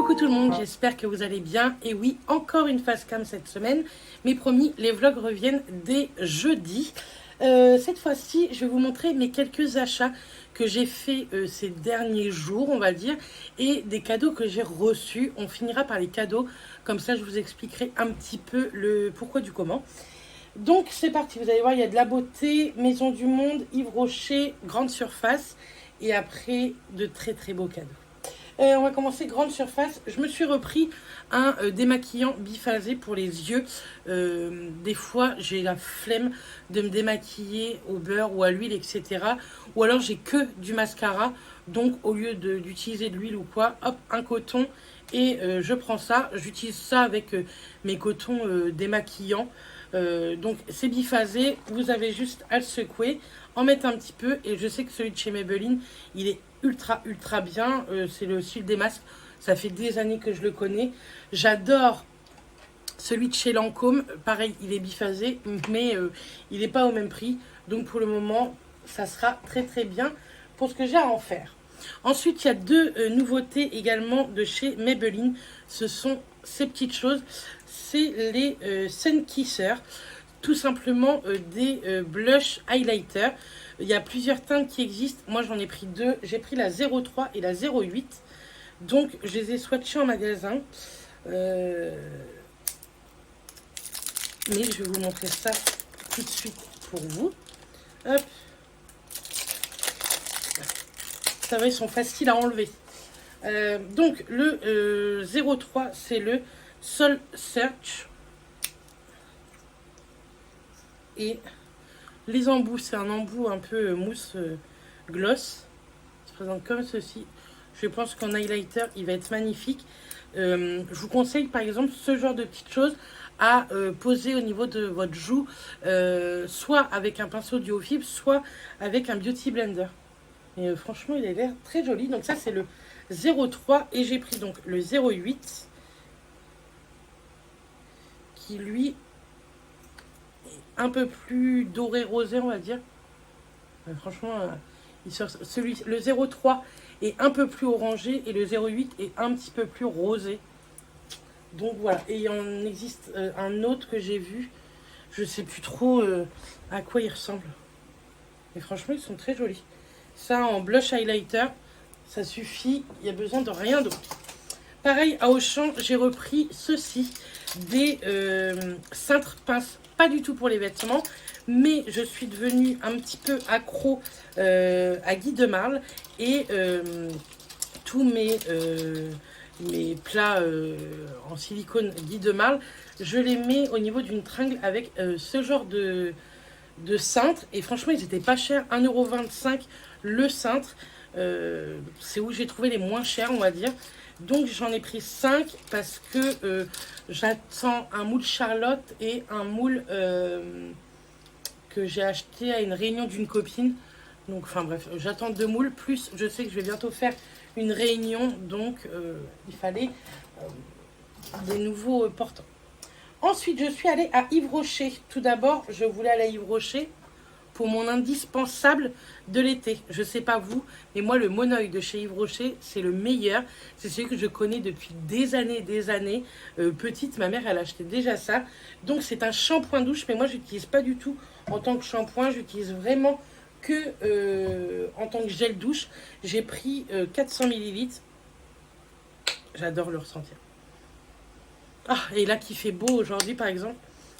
Coucou tout le monde, j'espère que vous allez bien. Et oui, encore une face cam cette semaine. Mais promis, les vlogs reviennent dès jeudi. Cette fois-ci, je vais vous montrer mes quelques achats que j'ai fait ces derniers jours, on va dire, et des cadeaux que j'ai reçus. On finira par les cadeaux, comme ça je vous expliquerai un petit peu le pourquoi du comment. Donc c'est parti, vous allez voir, il y a de la beauté, Maison du Monde, Yves Rocher, grande surface, et après de très très beaux cadeaux. On va commencer grande surface. Je me suis repris un démaquillant biphasé pour les yeux. Des fois, j'ai la flemme de me démaquiller au beurre ou à l'huile, etc. Ou alors, j'ai que du mascara. Donc, au lieu d'utiliser de l'huile ou quoi, hop, un coton et je prends ça. J'utilise ça avec mes cotons démaquillants. Donc, c'est biphasé. Vous avez juste à le secouer, en mettre un petit peu. Et je sais que celui de chez Maybelline, il est ultra bien. C'est le style des masques, ça fait des années que je le connais. J'adore celui de chez Lancôme, pareil, il est biphasé, mais il n'est pas au même prix. Donc pour le moment, ça sera très bien pour ce que j'ai à en faire. Ensuite, il y a deux nouveautés également de chez Maybelline. Ce sont ces petites choses, c'est les Sun Kisser. Tout simplement des blush highlighter. Il y a plusieurs teintes qui existent. Moi, j'en ai pris deux. J'ai pris la 03 et la 08. Donc, je les ai swatchés en magasin. Mais je vais vous montrer ça tout de suite pour vous. Hop. Ça va, ils sont faciles à enlever. Donc, le 03, c'est le Soul Search. Et les embouts, c'est un embout un peu mousse gloss. Il se présente comme ceci. Je pense qu'en highlighter, il va être magnifique. Je vous conseille par exemple ce genre de petites choses à poser au niveau de votre joue, soit avec un pinceau duo fibre, soit avec un beauty blender. Et franchement, il a l'air très joli. Donc ça, c'est le 03 et j'ai pris donc le 08 qui lui un peu plus doré rosé, on va dire. Franchement, le 03 est un peu plus orangé et le 08 est un petit peu plus rosé. Donc voilà, et il en existe un autre que j'ai vu. Je sais plus trop à quoi il ressemble. Mais franchement, ils sont très jolis. Ça, en blush highlighter, ça suffit. Il n'y a besoin de rien d'autre. Pareil, à Auchan, j'ai repris ceci. Des cintres pinces, pas du tout pour les vêtements, mais je suis devenue un petit peu accro à Guy de Marle et tous mes plats en silicone Guy de Marle, je les mets au niveau d'une tringle avec ce genre de cintre. Et franchement, ils étaient pas chers, 1,25 € le cintre. C'est où j'ai trouvé les moins chers, on va dire. Donc j'en ai pris 5 parce que j'attends un moule Charlotte et un moule que j'ai acheté à une réunion d'une copine. Donc enfin bref, j'attends 2 moules, plus je sais que je vais bientôt faire une réunion, donc il fallait des nouveaux portants. Ensuite, je suis allée à Yves Rocher. Tout d'abord, je voulais aller à Yves Rocher pour mon indispensable de l'été. Je sais pas vous, mais moi le Monoeil de chez Yves Rocher, c'est le meilleur. C'est celui que je connais depuis des années. Petite, ma mère, elle achetait déjà ça. Donc c'est un shampoing douche, mais moi je n'utilise pas du tout en tant que shampoing. J'utilise vraiment que en tant que gel douche. J'ai pris 400 ml. J'adore le ressentir. Ah, et là qui fait beau aujourd'hui par exemple.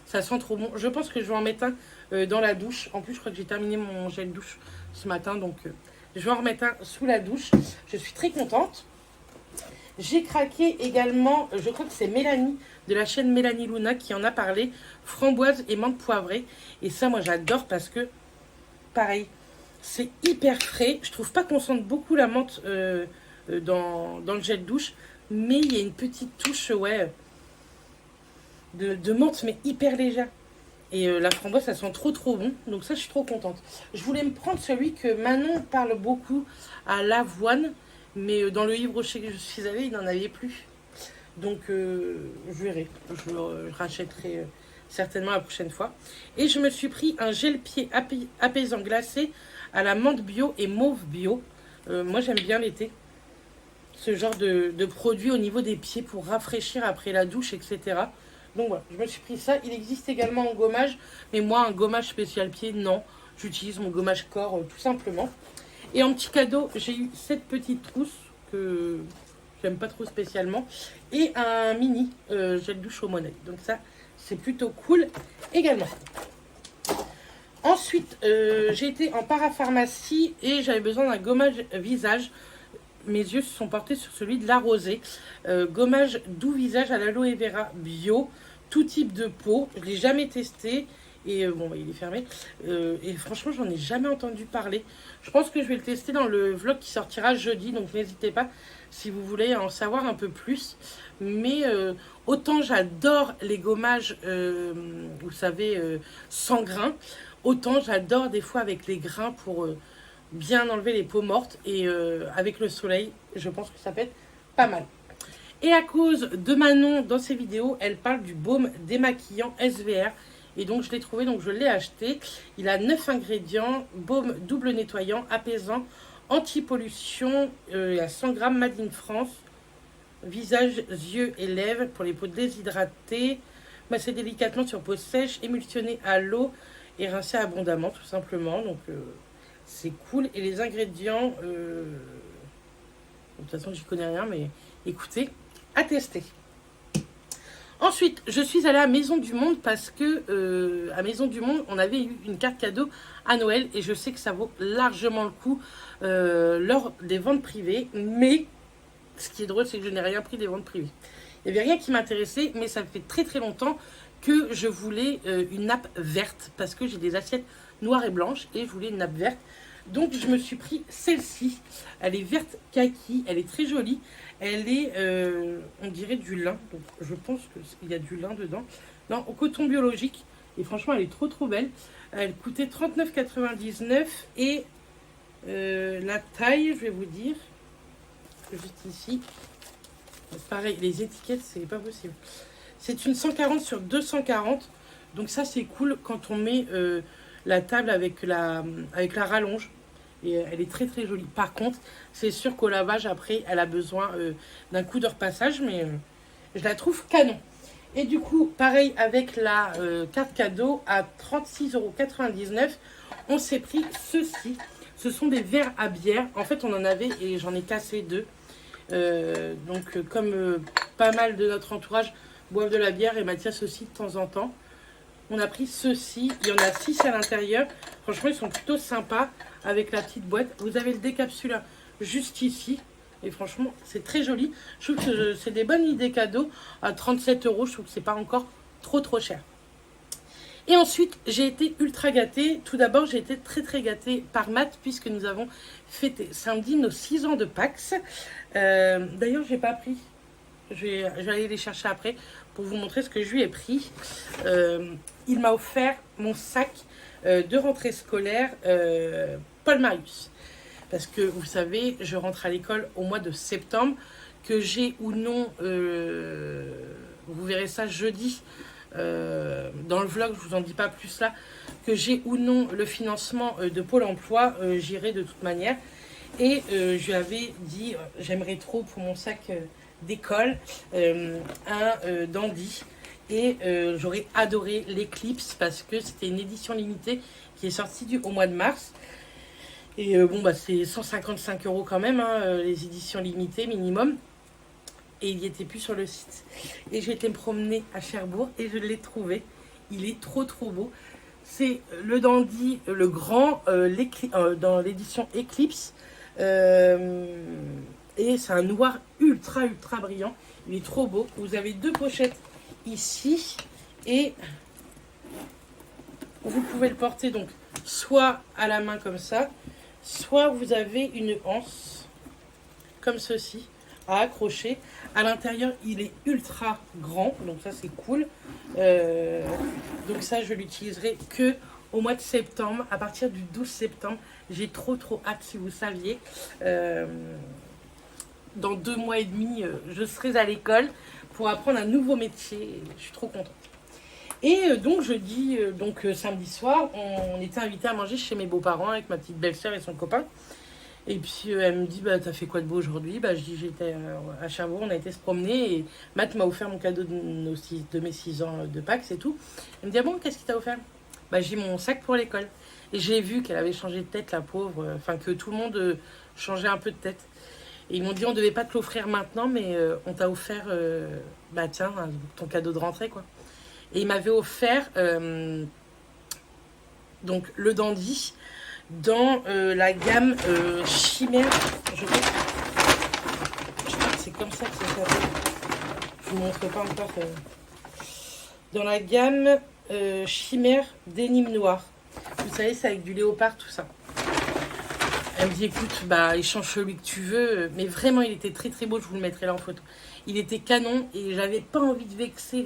Ça sent trop bon. Je pense que je vais en mettre un dans la douche. En plus, je crois que j'ai terminé mon gel douche ce matin. Donc, je vais en remettre un sous la douche. Je suis très contente. J'ai craqué également, je crois que c'est Mélanie, de la chaîne Mélanie Luna, qui en a parlé. Framboise et menthe poivrée. Et ça, moi, j'adore parce que, pareil, c'est hyper frais. Je trouve pas qu'on sente beaucoup la menthe dans le gel douche. Mais il y a une petite touche, ouais, de menthe, mais hyper légère. Et la framboise, ça sent trop bon. Donc ça, je suis trop contente. Je voulais me prendre celui que Manon parle beaucoup, à l'avoine. Mais dans le Yves Rocher que je suis allée, il n'en avait plus. Donc je verrai. Je le rachèterai certainement la prochaine fois. Et je me suis pris un gel pied apaisant glacé à la menthe bio et mauve bio. Moi, j'aime bien l'été. ce genre de produit au niveau des pieds pour rafraîchir après la douche, etc. Donc voilà, je me suis pris ça. Il existe également en gommage, mais moi, un gommage spécial pied, non. J'utilise mon gommage corps, tout simplement. Et en petit cadeau, j'ai eu cette petite trousse que j'aime pas trop spécialement. Et un mini gel douche au Monnaie. Donc ça, c'est plutôt cool également. Ensuite, j'ai été en parapharmacie et j'avais besoin d'un gommage visage. Mes yeux se sont portés sur celui de La Rosée. Gommage doux visage à l'aloe vera bio. Tout type de peau. Je ne l'ai jamais testé. Et bon, il est fermé. Et franchement, j'en ai jamais entendu parler. Je pense que je vais le tester dans le vlog qui sortira jeudi. Donc n'hésitez pas si vous voulez en savoir un peu plus. Mais autant j'adore les gommages, vous savez, sans grains. Autant j'adore des fois avec les grains pour bien enlever les peaux mortes. Et avec le soleil, je pense que ça peut être pas mal. Et à cause de Manon, dans ses vidéos, elle parle du baume démaquillant SVR. Et donc je l'ai trouvé, donc je l'ai acheté. Il a 9 ingrédients, baume double nettoyant, apaisant, anti-pollution, à 100 g made in France. Visage, yeux et lèvres pour les peaux déshydratées. Masser délicatement sur peau sèche, émulsionner à l'eau et rincer abondamment tout simplement. Donc c'est cool. Et les ingrédients, de toute façon j'y connais rien, mais écoutez, à tester. Ensuite, je suis allée à Maison du Monde parce que à Maison du Monde, on avait eu une carte cadeau à Noël et je sais que ça vaut largement le coup lors des ventes privées. Mais ce qui est drôle, c'est que je n'ai rien pris des ventes privées. Il n'y avait rien qui m'intéressait, mais ça fait très très longtemps que je voulais une nappe verte parce que j'ai des assiettes noires et blanches et je voulais une nappe verte. Donc je me suis pris celle-ci. Elle est verte kaki, elle est très jolie. Elle est, on dirait du lin. Donc je pense qu'il y a du lin dedans. Non, au coton biologique. Et franchement, elle est trop trop belle. Elle coûtait 39,99 et la taille, je vais vous dire, juste ici. Pareil, les étiquettes, c'est pas possible. C'est une 140 sur 240. Donc ça, c'est cool quand on met la table avec la rallonge. Et elle est très très jolie. Par contre, c'est sûr qu'au lavage, après, elle a besoin d'un coup de repassage. Mais je la trouve canon. Et du coup, pareil avec la carte cadeau à 36,99 €. On s'est pris ceci. Ce sont des verres à bière. En fait, on en avait et j'en ai cassé 2. Donc, comme pas mal de notre entourage boivent de la bière et Mathias aussi de temps en temps. On a pris ceux-ci. Il y en a 6 à l'intérieur. Franchement, ils sont plutôt sympas avec la petite boîte. Vous avez le décapsuleur juste ici. Et franchement, c'est très joli. Je trouve que c'est des bonnes idées cadeaux. À 37 €, je trouve que c'est pas encore trop trop cher. Et ensuite, j'ai été ultra gâtée. Tout d'abord, j'ai été très très gâtée par Matt puisque nous avons fêté samedi nos 6 ans de Pax. D'ailleurs, je n'ai pas pris. Je vais aller les chercher après pour vous montrer ce que je lui ai pris. Il m'a offert mon sac de rentrée scolaire Paul Marius. Parce que vous savez, je rentre à l'école au mois de septembre. Que j'ai ou non, vous verrez ça jeudi dans le vlog, je vous en dis pas plus là. Que j'ai ou non le financement de Pôle emploi, j'irai de toute manière. Et je lui avais dit, j'aimerais trop pour mon sac d'école un dandy. Et j'aurais adoré l'Eclipse parce que c'était une édition limitée qui est sortie au mois de mars. Et bon, bah, c'est 155 € quand même, hein, les éditions limitées minimum. Et il n'y était plus sur le site. Et j'ai été me promener à Cherbourg et je l'ai trouvé. Il est trop trop beau. C'est le dandy, le grand, dans l'édition Eclipse. Et c'est un noir ultra ultra brillant. Il est trop beau. Vous avez 2 pochettes ici. Et vous pouvez le porter donc soit à la main comme ça, soit vous avez une anse comme ceci à accrocher. À l'intérieur, il est ultra grand, donc ça c'est cool. Donc ça, je l'utiliserai que au mois de septembre, à partir du 12 septembre. J'ai trop trop hâte, si vous saviez. Dans 2 mois et demi, je serai à l'école pour apprendre un nouveau métier. Je suis trop contente. Et donc jeudi, samedi soir, on était invité à manger chez mes beaux-parents avec ma petite belle-sœur et son copain. Et puis elle me dit, bah t'as fait quoi de beau aujourd'hui? Bah je dis, j'étais à Cherbourg, on a été se promener et Matt m'a offert mon cadeau de mes 6 ans de Pâques, c'est tout. Elle me dit, ah bon, qu'est-ce qu'il t'a offert? Bah j'ai mon sac pour l'école. Et j'ai vu qu'elle avait changé de tête, la pauvre, enfin que tout le monde changeait un peu de tête. Et ils m'ont dit, on devait pas te l'offrir maintenant, mais on t'a offert, bah tiens, ton cadeau de rentrée, quoi. Et il m'avait offert donc le dandy dans la gamme Chimère. Je crois que c'est comme ça que ça s'appelle. Je vous montre pas encore. Dans la gamme Chimère Dénime Noir. Vous savez, c'est avec du léopard, tout ça. Elle me dit, écoute, bah, échange celui que tu veux. Mais vraiment, il était très très beau. Je vous le mettrai là en photo. Il était canon et j'avais pas envie de vexer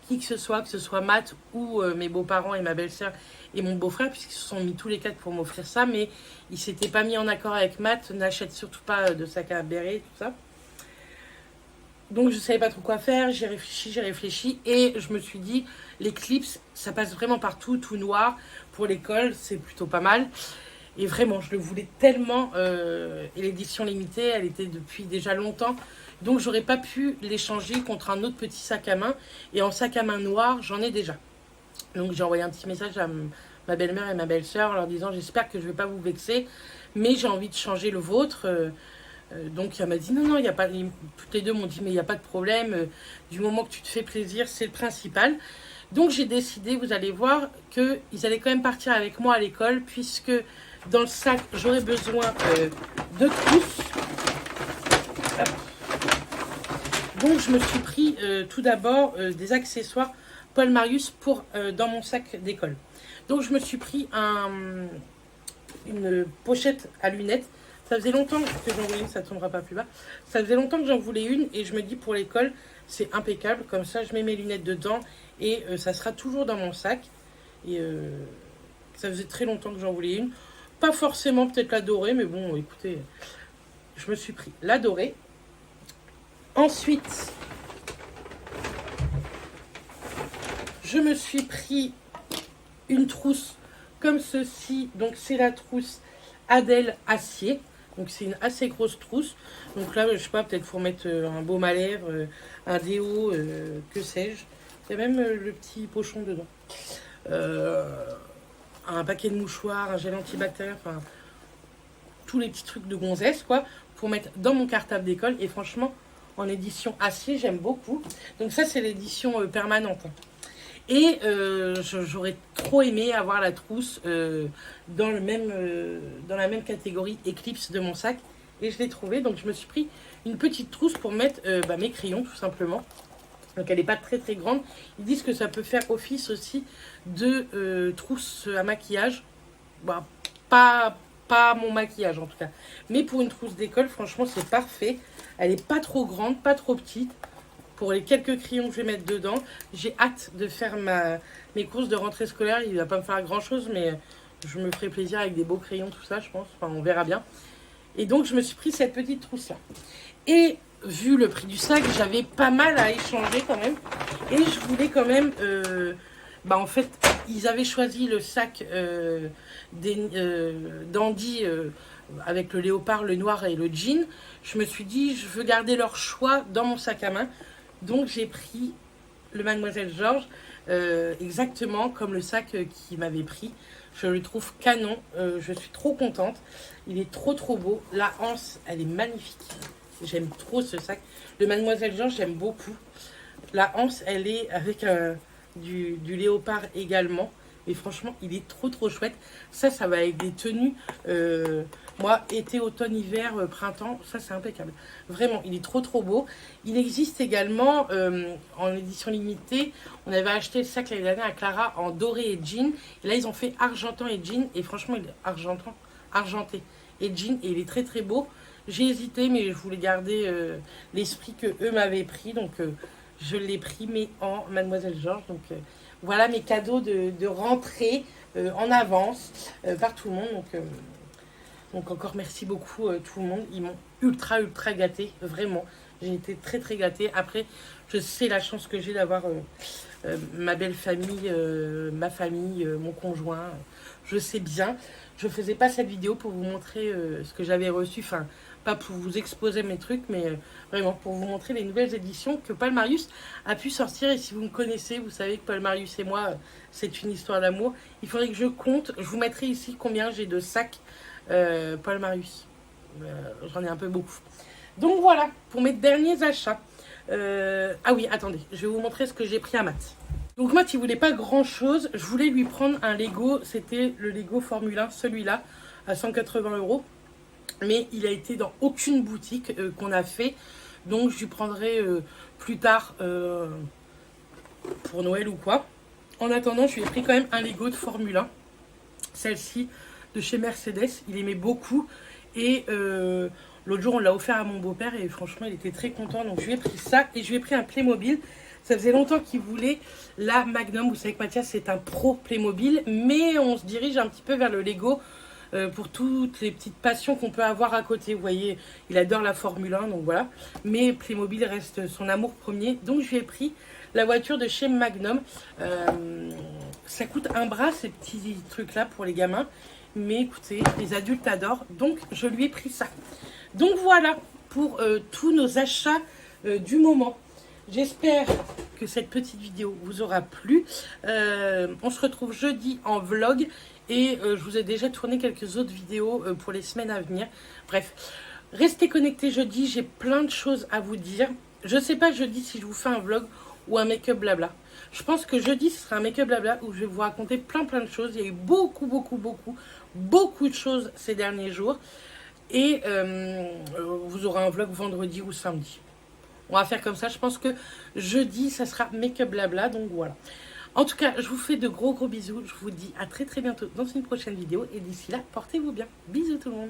qui que ce soit Matt ou mes beaux-parents et ma belle-sœur et mon beau-frère, puisqu'ils se sont mis tous les quatre pour m'offrir ça. Mais ils s'étaient pas mis en accord avec Matt. N'achète surtout pas de sac à béret, tout ça. Donc je savais pas trop quoi faire, j'ai réfléchi et je me suis dit, les clips, ça passe vraiment partout, tout noir. Pour l'école, c'est plutôt pas mal. Et vraiment, je le voulais tellement. Et l'édition limitée, elle était depuis déjà longtemps. Donc j'aurais pas pu l'échanger contre un autre petit sac à main. Et en sac à main noir, j'en ai déjà. Donc j'ai envoyé un petit message à ma belle-mère et ma belle-sœur en leur disant, j'espère que je vais pas vous vexer, mais j'ai envie de changer le vôtre. Donc elle m'a dit non, il n'y a pas. Toutes les deux m'ont dit mais il n'y a pas de problème. Du moment que tu te fais plaisir, c'est le principal. Donc j'ai décidé, vous allez voir, qu'ils allaient quand même partir avec moi à l'école, puisque dans le sac, j'aurais besoin de trousses. Hop. Donc je me suis pris tout d'abord des accessoires Paul Marius pour dans mon sac d'école. Donc je me suis pris une pochette à lunettes. Ça faisait longtemps que j'en voulais une, ça ne tombera pas plus bas. Ça faisait longtemps que j'en voulais une et je me dis pour l'école, c'est impeccable. Comme ça, je mets mes lunettes dedans et ça sera toujours dans mon sac. Et ça faisait très longtemps que j'en voulais une. Pas forcément peut-être la dorée, mais bon, écoutez, je me suis pris la dorée. Ensuite, je me suis pris une trousse comme ceci. Donc, c'est la trousse Adèle Acier. Donc c'est une assez grosse trousse. Donc là, je sais pas, peut-être pour mettre un baume à lèvres, un déo, que sais-je. Il y a même le petit pochon dedans. Un paquet de mouchoirs, un gel antibactérien, enfin tous les petits trucs de gonzesse, quoi, pour mettre dans mon cartable d'école. Et franchement, en édition acier, j'aime beaucoup. Donc ça, c'est l'édition permanente. Et j'aurais trop aimé avoir la trousse dans la même catégorie Eclipse de mon sac. Et je l'ai trouvée. Donc je me suis pris une petite trousse pour mettre mes crayons tout simplement. Donc elle n'est pas très très grande. Ils disent que ça peut faire office aussi de trousse à maquillage. Bah, pas mon maquillage en tout cas. Mais pour une trousse d'école, franchement c'est parfait. Elle n'est pas trop grande, pas trop petite. Pour les quelques crayons que je vais mettre dedans, j'ai hâte de faire mes courses de rentrée scolaire. Il ne va pas me faire grand chose, mais je me ferai plaisir avec des beaux crayons, tout ça, je pense. Enfin, on verra bien. Et donc, je me suis pris cette petite trousse-là. Et vu le prix du sac, j'avais pas mal à échanger quand même. Et je voulais quand même... en fait, ils avaient choisi le sac d'Andy avec le léopard, le noir et le jean. Je me suis dit, je veux garder leur choix dans mon sac à main. Donc j'ai pris le Mademoiselle Georges exactement comme le sac qu'il m'avait pris. Je le trouve canon, je suis trop contente. Il est trop trop beau. La anse, elle est magnifique. J'aime trop ce sac. Le Mademoiselle Georges, j'aime beaucoup. La anse, elle est avec du léopard également. Mais franchement, il est trop trop chouette. Ça va avec des tenues. Moi, été, automne, hiver, printemps, ça c'est impeccable. Vraiment, il est trop trop beau. Il existe également en édition limitée. On avait acheté le sac l'année dernière à Clara en doré et jean. Et là, ils ont fait argentant et jean. Et franchement, il est argenté et jean. Et il est très très beau. J'ai hésité, mais je voulais garder l'esprit que eux m'avaient pris. Donc, je l'ai pris, mais en Mademoiselle Georges. Donc, voilà mes cadeaux de rentrée en avance par tout le monde. Donc encore merci beaucoup tout le monde. Ils m'ont ultra gâté, vraiment. J'ai été très très gâtée. Après, je sais la chance que j'ai d'avoir ma belle famille, ma famille, mon conjoint. Je sais bien. Je faisais pas cette vidéo pour vous montrer ce que j'avais reçu. Enfin, pas pour vous exposer mes trucs, mais vraiment pour vous montrer les nouvelles éditions que Paul Marius a pu sortir. Et si vous me connaissez, vous savez que Paul Marius et moi, c'est une histoire d'amour. Il faudrait que je compte. Je vous mettrai ici combien j'ai de sacs Paul Marius. J'en ai un peu beaucoup. Donc voilà, pour mes derniers achats. Ah oui, attendez, je vais vous montrer ce que j'ai pris à Matt. Donc Matt, il voulait pas grand chose. Je voulais lui prendre un Lego. C'était le Lego Formule 1, celui-là, à 180 €. Mais il a été dans aucune boutique qu'on a fait. Donc je lui prendrai plus tard pour Noël ou quoi. En attendant, je lui ai pris quand même un Lego de Formule 1. Celle-ci de chez Mercedes. Il aimait beaucoup. Et l'autre jour, on l'a offert à mon beau-père. Et franchement, il était très content. Donc je lui ai pris ça. Et je lui ai pris un Playmobil. Ça faisait longtemps qu'il voulait la Magnum. Vous savez que Mathias, c'est un pro Playmobil. Mais on se dirige un petit peu vers le Lego. Pour toutes les petites passions qu'on peut avoir à côté. Vous voyez, il adore la Formule 1, donc voilà. Mais Playmobil reste son amour premier. Donc je lui ai pris la voiture de chez Magnum. Ça coûte un bras, ces petits trucs-là pour les gamins. Mais écoutez, les adultes adorent. Donc je lui ai pris ça. Donc voilà pour tous nos achats du moment. J'espère que cette petite vidéo vous aura plu. On se retrouve jeudi en vlog. Et je vous ai déjà tourné quelques autres vidéos pour les semaines à venir. Bref, restez connectés jeudi. J'ai plein de choses à vous dire. Je ne sais pas jeudi si je vous fais un vlog ou un make-up blabla. Je pense que jeudi, ce sera un make-up blabla où je vais vous raconter plein de choses. Il y a eu beaucoup de choses ces derniers jours. Et vous aurez un vlog vendredi ou samedi. On va faire comme ça. Je pense que jeudi, ça sera make-up blabla. Donc voilà. En tout cas, je vous fais de gros bisous. Je vous dis à très bientôt dans une prochaine vidéo. Et d'ici là, portez-vous bien. Bisous tout le monde.